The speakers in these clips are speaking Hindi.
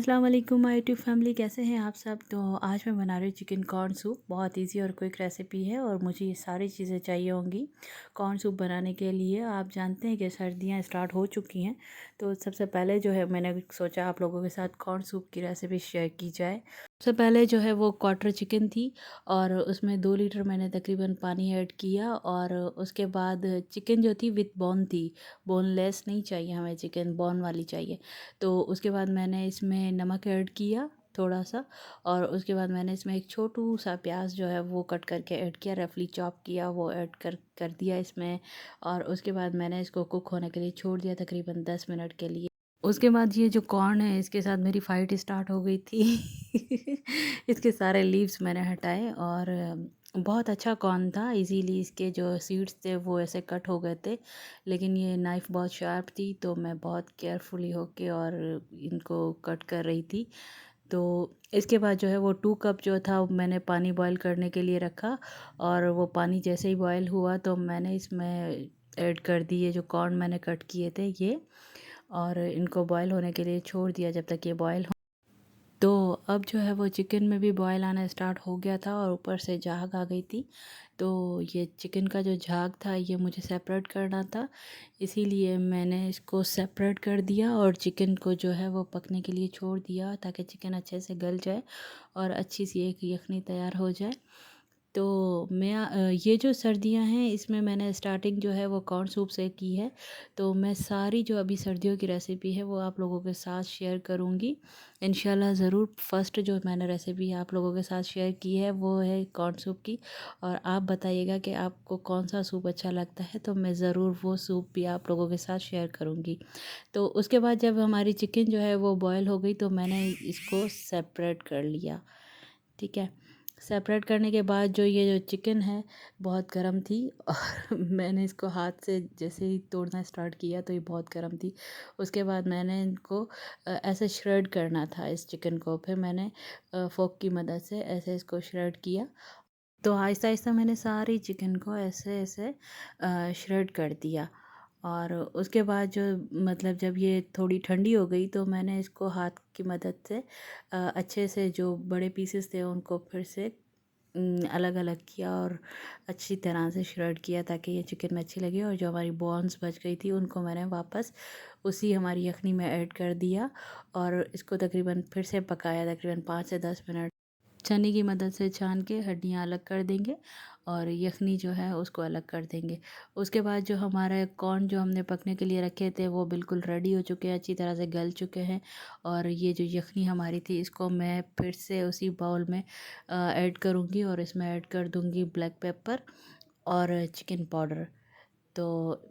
अस्सलाम वालेकुम माय यूट्यूब फैमिली, कैसे हैं आप सब। तो आज मैं बना रही हूँ चिकन कॉर्न सूप। बहुत इजी और क्विक रेसिपी है और मुझे ये सारी चीज़ें चाहिए होंगी कॉर्न सूप बनाने के लिए। आप जानते हैं कि सर्दियाँ स्टार्ट हो चुकी हैं, तो सबसे पहले जो है मैंने सोचा आप लोगों के साथ कॉर्न सूप की रेसिपी शेयर की जाए। सबसे पहले जो है वो क्वार्टर चिकन थी और उसमें 2 लीटर मैंने तकरीबन पानी ऐड किया और उसके बाद चिकन जो थी विथ बोन थी, बोनलेस नहीं चाहिए हमें, चिकन बोन वाली चाहिए। तो उसके बाद मैंने इसमें नमक ऐड किया थोड़ा सा और उसके बाद मैंने इसमें एक छोटू सा प्याज जो है वो कट करके ऐड किया, रफली चॉप किया, वो ऐड कर दिया इसमें। और उसके बाद मैंने इसको कुक होने के लिए छोड़ दिया तकरीबन 10 मिनट के लिए। उसके बाद ये जो कॉर्न है इसके साथ मेरी फ़ाइट स्टार्ट हो गई थी। इसके सारे लीव्स मैंने हटाए और बहुत अच्छा कॉर्न था। इजीली इसके जो सीड्स थे वो ऐसे कट हो गए थे, लेकिन ये नाइफ़ बहुत शार्प थी तो मैं बहुत केयरफुली होके और इनको कट कर रही थी। तो इसके बाद जो है वो 2 कप जो था मैंने पानी बॉईल करने के लिए रखा और वो पानी जैसे ही बॉईल हुआ तो मैंने इसमें ऐड कर दिए जो कॉर्न मैंने कट किए थे ये, और इनको बॉईल होने के लिए छोड़ दिया जब तक ये बॉईल हो। तो अब जो है वो चिकन में भी बॉयल आना स्टार्ट हो गया था और ऊपर से झाग आ गई थी। तो ये चिकन का जो झाग था ये मुझे सेपरेट करना था, इसीलिए मैंने इसको सेपरेट कर दिया और चिकन को जो है वो पकने के लिए छोड़ दिया ताकि चिकन अच्छे से गल जाए और अच्छी सी एक यखनी तैयार हो जाए। तो ये जो सर्दियां हैं इसमें मैंने स्टार्टिंग जो है वो कॉर्न सूप से की है। तो मैं सारी जो अभी सर्दियों की रेसिपी है वो आप लोगों के साथ शेयर करूंगी इंशाल्लाह ज़रूर। फ़र्स्ट जो मैंने रेसिपी आप लोगों के साथ शेयर की है वो है कॉर्न सूप की, और आप बताइएगा कि आपको कौन सा सूप अच्छा लगता है, तो मैं ज़रूर वो सूप भी आप लोगों के साथ शेयर करूंगी। तो उसके बाद जब हमारी चिकन जो है वो बॉयल हो गई तो मैंने इसको सेपरेट कर लिया। ठीक है, सेपरेट करने के बाद जो ये जो चिकन है बहुत गर्म थी और मैंने इसको हाथ से जैसे ही तोड़ना स्टार्ट किया तो ये बहुत गर्म थी। उसके बाद मैंने इनको ऐसे श्रेड करना था इस चिकन को, फिर मैंने फोक की मदद से ऐसे इसको श्रेड किया। तो आहिस्ता आहिस्ता मैंने सारी चिकन को ऐसे ऐसे श्रेड कर दिया। और उसके बाद जो मतलब जब ये थोड़ी ठंडी हो गई तो मैंने इसको हाथ की मदद से अच्छे से जो बड़े पीसेस थे उनको फिर से अलग अलग किया और अच्छी तरह से श्रेड किया ताकि ये चिकन में अच्छी लगे। और जो हमारी बोन्स बच गई थी उनको मैंने वापस उसी हमारी यखनी में ऐड कर दिया और इसको तकरीबन फिर से पकाया तकरीबन 5 से 10 मिनट। छन्नी की मदद से छान के हड्डियाँ अलग कर देंगे और यखनी जो है उसको अलग कर देंगे। उसके बाद जो हमारा कॉर्न जो हमने पकने के लिए रखे थे वो बिल्कुल रेडी हो चुके हैं, अच्छी तरह से गल चुके हैं। और ये जो यखनी हमारी थी इसको मैं फिर से उसी बाउल में ऐड करूँगी और इसमें ऐड कर दूँगी ब्लैक पेपर और चिकन पाउडर। तो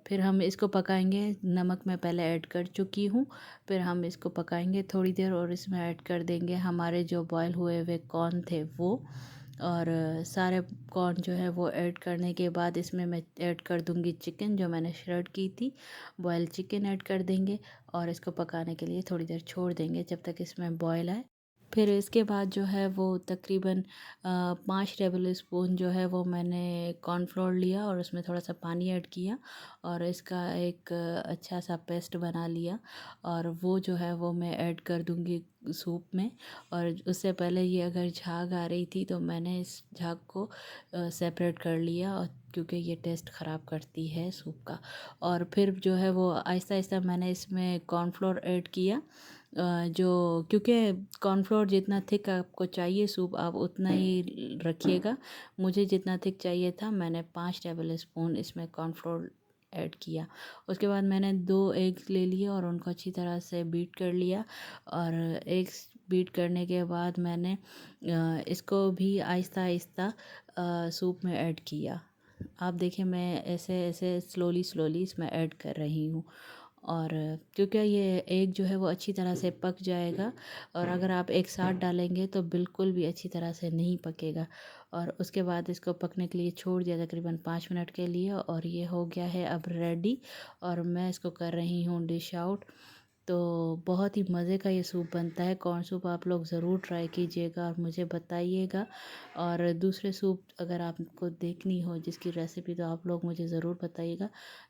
फिर हम इसको पकाएंगे। नमक मैं पहले ऐड कर चुकी हूँ, फिर हम इसको पकाएंगे थोड़ी देर और इसमें ऐड कर देंगे हमारे जो बॉयल हुए हुए कॉर्न थे वो। और सारे कॉर्न जो है वो ऐड करने के बाद इसमें मैं ऐड कर दूँगी चिकन जो मैंने श्रेड की थी, बॉयल चिकन ऐड कर देंगे और इसको पकाने के लिए थोड़ी देर छोड़ देंगे जब तक इसमें बॉयल आए। फिर इसके बाद जो है वो तकरीबन 5 टेबल स्पून जो है वो मैंने कॉर्नफ्लोर लिया और उसमें थोड़ा सा पानी ऐड किया और इसका एक अच्छा सा पेस्ट बना लिया और वो जो है वो मैं ऐड कर दूंगी सूप में। और उससे पहले ये अगर झाग आ रही थी तो मैंने इस झाग को सेपरेट कर लिया और क्योंकि ये टेस्ट ख़राब करती है सूप का। और फिर जो है वो आहिस्ता आहिस्ता मैंने इसमें कॉर्नफ्लोर ऐड किया, जो क्योंकि कॉर्नफ्लोर जितना थिक आपको चाहिए सूप आप उतना ही रखिएगा। मुझे जितना थिक चाहिए था मैंने 5 टेबल स्पून इसमें कॉर्नफ्लोर ऐड किया। उसके बाद मैंने 2 एग्स ले लिए और उनको अच्छी तरह से बीट कर लिया। और एग्स बीट करने के बाद मैंने इसको भी आहिस्ता आहिस्ता सूप में ऐड किया। आप देखिए मैं ऐसे ऐसे स्लोली स्लोली इसमें ऐड कर रही हूँ। और क्योंकि ये एग जो है वो अच्छी तरह से पक जाएगा, और अगर आप एक साथ डालेंगे तो बिल्कुल भी अच्छी तरह से नहीं पकेगा। और उसके बाद इसको पकने के लिए छोड़ दिया तकरीबन 5 मिनट के लिए और ये हो गया है अब रेडी। और मैं इसको कर रही हूँ डिश आउट। तो बहुत ही मज़े का ये सूप बनता है। कॉर्न सूप आप लोग ज़रूर ट्राई कीजिएगा और मुझे बताइएगा। और दूसरे सूप अगर आपको देखनी हो जिसकी रेसिपी, तो आप लोग मुझे ज़रूर बताइएगा।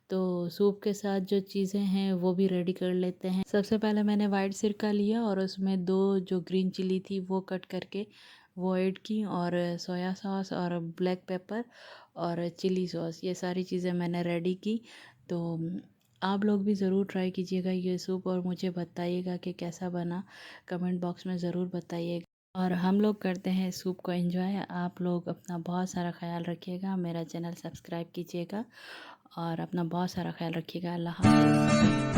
तो सूप के साथ जो चीज़ें हैं वो भी रेडी कर लेते हैं। सबसे पहले मैंने वाइट सिरका लिया और उसमें 2 जो ग्रीन चिली थी वो कट करके वो ऐड की, और सोया सॉस और ब्लैक पेपर और चिली सॉस, ये सारी चीज़ें मैंने रेडी की। तो आप लोग भी ज़रूर ट्राई कीजिएगा ये सूप और मुझे बताइएगा कि कैसा बना। कमेंट बॉक्स में ज़रूर बताइएगा। और हम लोग करते हैं सूप को एंजॉय। आप लोग अपना बहुत सारा ख्याल रखिएगा, मेरा चैनल सब्सक्राइब कीजिएगा और अपना बहुत सारा ख्याल रखिएगा। अल्लाह हाफ़िज़।